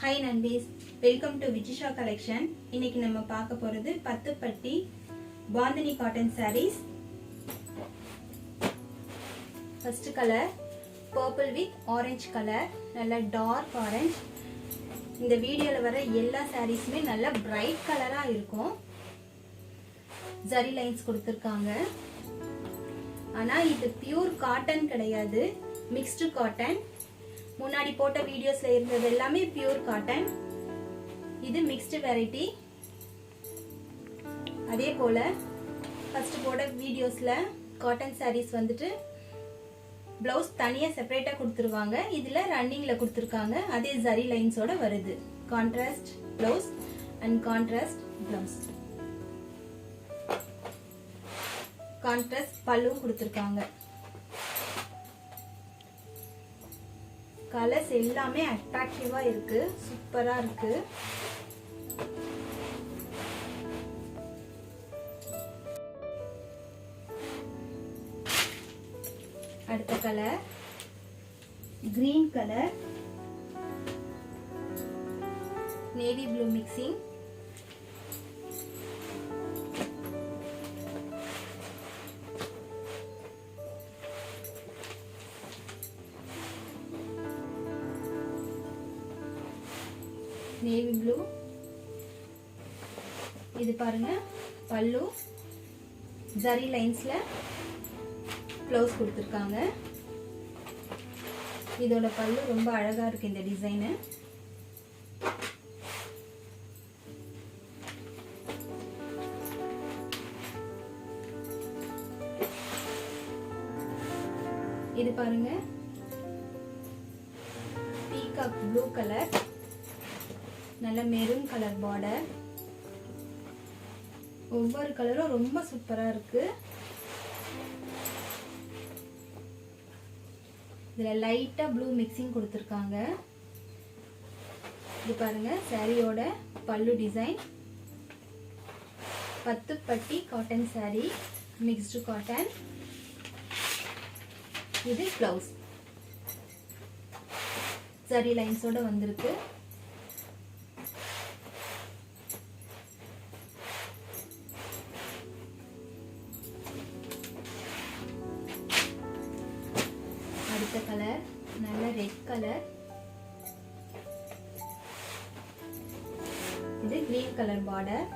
Hi Nandis, welcome to Vijisha collection. இன்னைக்கு நம்ம பார்க்க போறது 10 பட்டி bandhani cotton sarees. First color purple with orange color, நல்ல dark orange. இந்த வீடியோல வர எல்லா sareesமே நல்ல bright கலரா இருக்கும். ஜரி லைன்ஸ் கொடுத்திருக்காங்க. ஆனா இது pure cotton கிடையாது, mixed cotton. முன்னாடி போட்ட வீடியோஸ்ல இருந்தது எல்லாமே பியூர் காட்டன். இது மிக்ஸ்ட் வெரைட்டி. அதே போல ஃபர்ஸ்ட் போட்ட வீடியோஸ்ல காட்டன் sarees வந்துட்டு ப்ளவுஸ் தனியா செப்பரேட்டா கொடுத்துருவாங்க. இதுல ரன்னிங்ல கொடுத்திருக்காங்க. அதே ஜரி லைன்ஸோட வருது. Contrast blouse and contrast blouse. Contrast பல்லும் கொடுத்திருக்காங்க. கலர்ஸ் எல்லாமே அட்ராக்டிவா இருக்கு, சூப்பரா இருக்கு. அடுத்த colour green colour, navy blue mixing. Navy blue. இது பாருங்க பல்லு, ஜரி லைன்ஸ்ல ப்ளவுஸ் கொடுத்திருக்காங்க. இதோட பல்லு ரொம்ப அழகா இருக்கு. இந்த டிசைன் இது பாருங்க பீகாக் ப்ளூ கலர், நல்ல மெரூன் கலர் பார்டர். ஒவ்வொரு கலரும் ரொம்ப சூப்பரா இருக்கு. இதுல லைட்டா ப்ளூ மிக்சிங் கொடுத்திருக்காங்க. இது பாருங்க சாரியோட பல்லு டிசைன். 10 பட்டி காட்டன் saree, மிக்ஸ்டு காட்டன். இது பிளவுஸ் ஜரி லைன்ஸோட வந்திருக்கு. அடுத்த கலர் நல்ல ரெட் கலர். இது கிரீன் கலர் பார்டர்.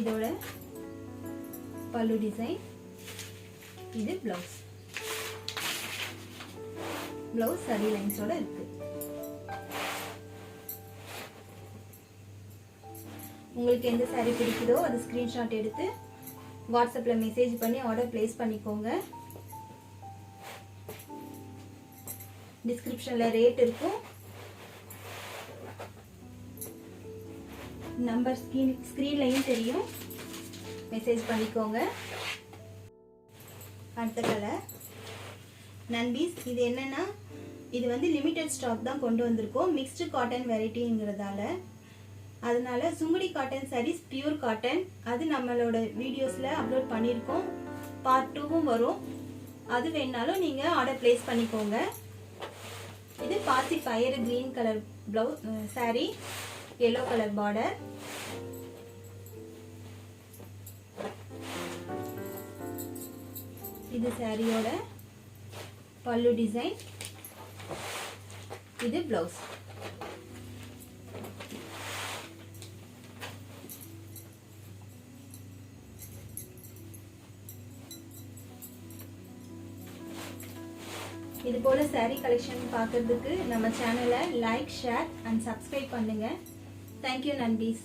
இதோட பல்லு டிசைன். இது பிளவுஸ். பிளவுஸ் சரி லைன்ஸோட இருக்கு. உங்களுக்கு எந்த saree பிடிக்குதோ அது ஸ்கிரீன்ஷாட் எடுத்து வாட்ஸ்அப்ல மெசேஜ் பண்ணி ஆர்டர் பிளேஸ் பண்ணிக்கோங்க. டிஸ்கிரிப்ஷன்ல ரேட் இருக்கும். நம்பர் ஸ்கிரீன்லயும் தெரியும், மெசேஜ் பண்ணிக்கோங்க. அடுத்த கலர் நன்பீஸ். இது என்னன்னா இது வந்து லிமிடெட் ஸ்டாக் தான் கொண்டு வந்திருக்கோம். மிக்ஸ்டு காட்டன் வெரைட்டிங்கிறதால அதனால Sungudi cotton sarees pure cotton அது நம்மளோட வீடியோஸ்ல அப்லோட் பண்ணியிருக்கோம். பார்ட் 2வும் வரும். அது வேணாலும் நீங்க ஆர்டர் பிளேஸ் பண்ணிக்கோங்க. இது பாசி பயர் green colour blouse saree, yellow colour border. இது சாரியோட பல்லு டிசைன். இது பிளவுஸ். இது போல saree கலெக்ஷன் பார்க்கிறதுக்கு நம்ம சேனலை லைக், ஷேர் அண்ட் சப்ஸ்கிரைப் பண்ணுங்க. Thank you Nandis.